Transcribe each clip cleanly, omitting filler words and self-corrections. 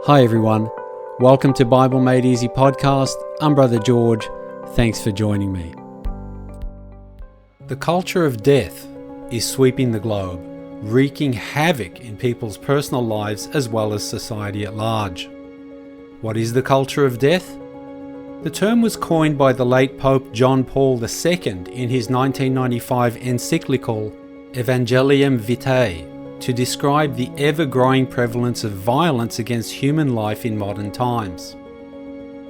Hi everyone, welcome to Bible Made Easy podcast. I'm Brother George. Thanks for joining me. The culture of death is sweeping the globe, wreaking havoc in people's personal lives as well as society at large. What is the culture of death? The term was coined by the late Pope John Paul II in his 1995 encyclical Evangelium Vitae to describe the ever-growing prevalence of violence against human life in modern times.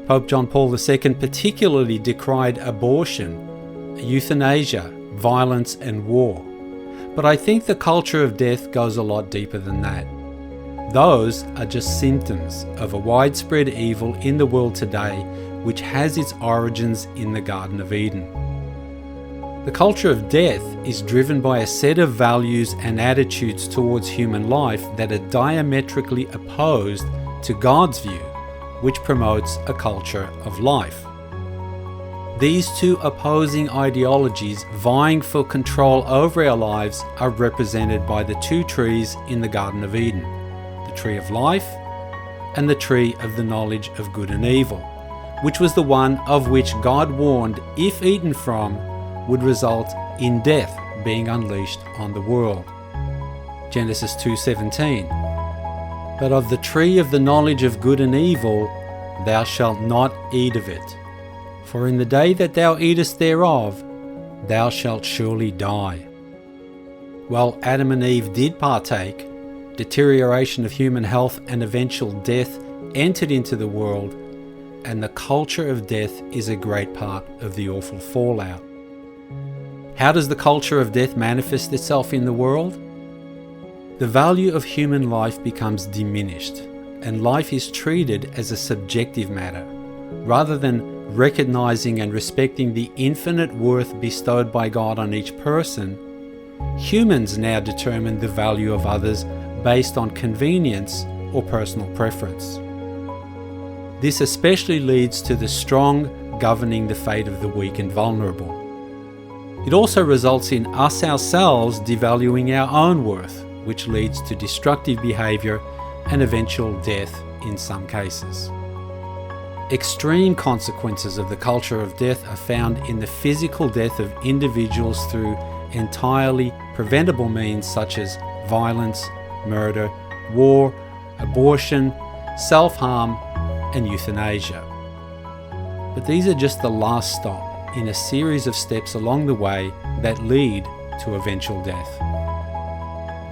Pope John Paul II particularly decried abortion, euthanasia, violence and war. But I think the culture of death goes a lot deeper than that. Those are just symptoms of a widespread evil in the world today which has its origins in the Garden of Eden. The culture of death is driven by a set of values and attitudes towards human life that are diametrically opposed to God's view, which promotes a culture of life. These two opposing ideologies vying for control over our lives are represented by the two trees in the Garden of Eden, the tree of life and the tree of the knowledge of good and evil, which was the one of which God warned, if eaten from, would result in death being unleashed on the world. Genesis 2:17. But of the tree of the knowledge of good and evil thou shalt not eat of it, for in the day that thou eatest thereof thou shalt surely die. Well, Adam and Eve did partake. Deterioration of human health and eventual death entered into the world, and the culture of death is a great part of the awful fallout. How does the culture of death manifest itself in the world? The value of human life becomes diminished, and life is treated as a subjective matter, rather than recognizing and respecting the infinite worth bestowed by God on each person. Humans now determine the value of others based on convenience or personal preference. This especially leads to the strong governing the fate of the weak and vulnerable. It also results in us ourselves devaluing our own worth, which leads to destructive behavior and eventual death in some cases. Extreme consequences of the culture of death are found in the physical death of individuals through entirely preventable means such as violence, murder, war, abortion, self-harm, and euthanasia. But these are just the last stop in a series of steps along the way that lead to eventual death.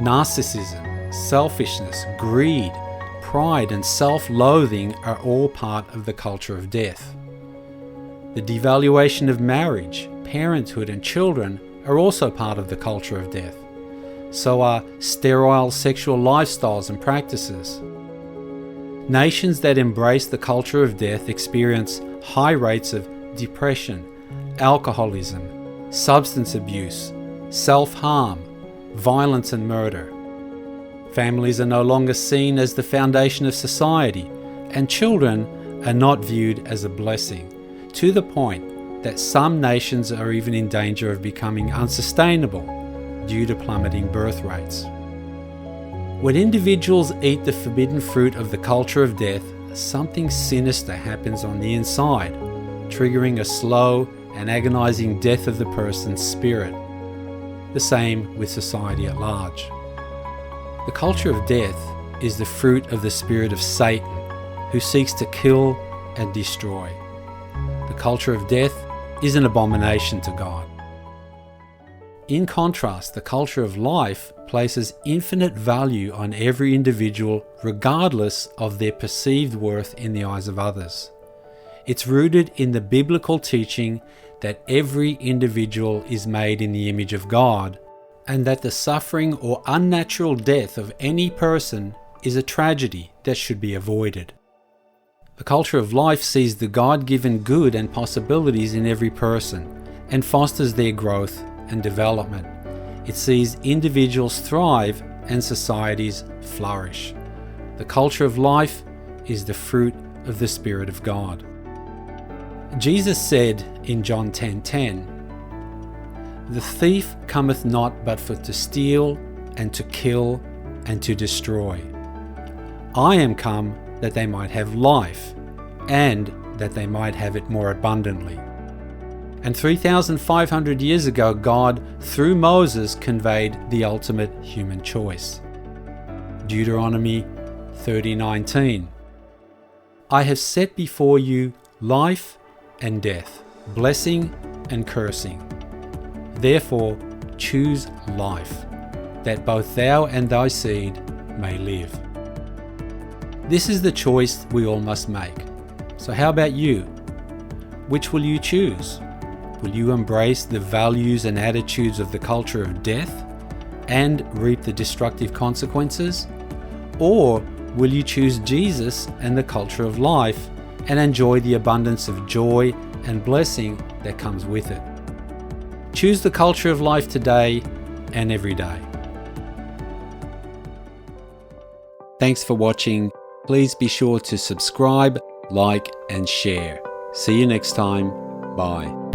Narcissism, selfishness, greed, pride, and self-loathing are all part of the culture of death. The devaluation of marriage, parenthood, and children are also part of the culture of death. So are sterile sexual lifestyles and practices. Nations that embrace the culture of death experience high rates of depression, alcoholism, substance abuse, self-harm, violence and murder. Families are no longer seen as the foundation of society, and children are not viewed as a blessing, to the point that some nations are even in danger of becoming unsustainable due to plummeting birth rates. When individuals eat the forbidden fruit of the culture of death, something sinister happens on the inside, triggering a slow and agonizing death of the person's spirit. The same with society at large. The culture of death is the fruit of the spirit of Satan, who seeks to kill and destroy. The culture of death is an abomination to God. In contrast, the culture of life places infinite value on every individual regardless of their perceived worth in the eyes of others. It's rooted in the biblical teaching that every individual is made in the image of God, and that the suffering or unnatural death of any person is a tragedy that should be avoided. The culture of life sees the God-given good and possibilities in every person and fosters their growth and development. It sees individuals thrive and societies flourish. The culture of life is the fruit of the Spirit of God. Jesus said in John 10:10, "The thief cometh not but for to steal and to kill and to destroy. I am come that they might have life, and that they might have it more abundantly. And 3,500 years ago, God, through Moses, conveyed the ultimate human choice. Deuteronomy 30:19. I have set before you life and death, blessing and cursing. Therefore, choose life, that both thou and thy seed may live. This is the choice we all must make. So how about you? Which will you choose? Will you embrace the values and attitudes of the culture of death and reap the destructive consequences? Or will you choose Jesus and the culture of life and enjoy the abundance of joy and blessing that comes with it? Choose the culture of life today and every day. Thanks for watching. Please be sure to subscribe, like, and share. See you next time. Bye.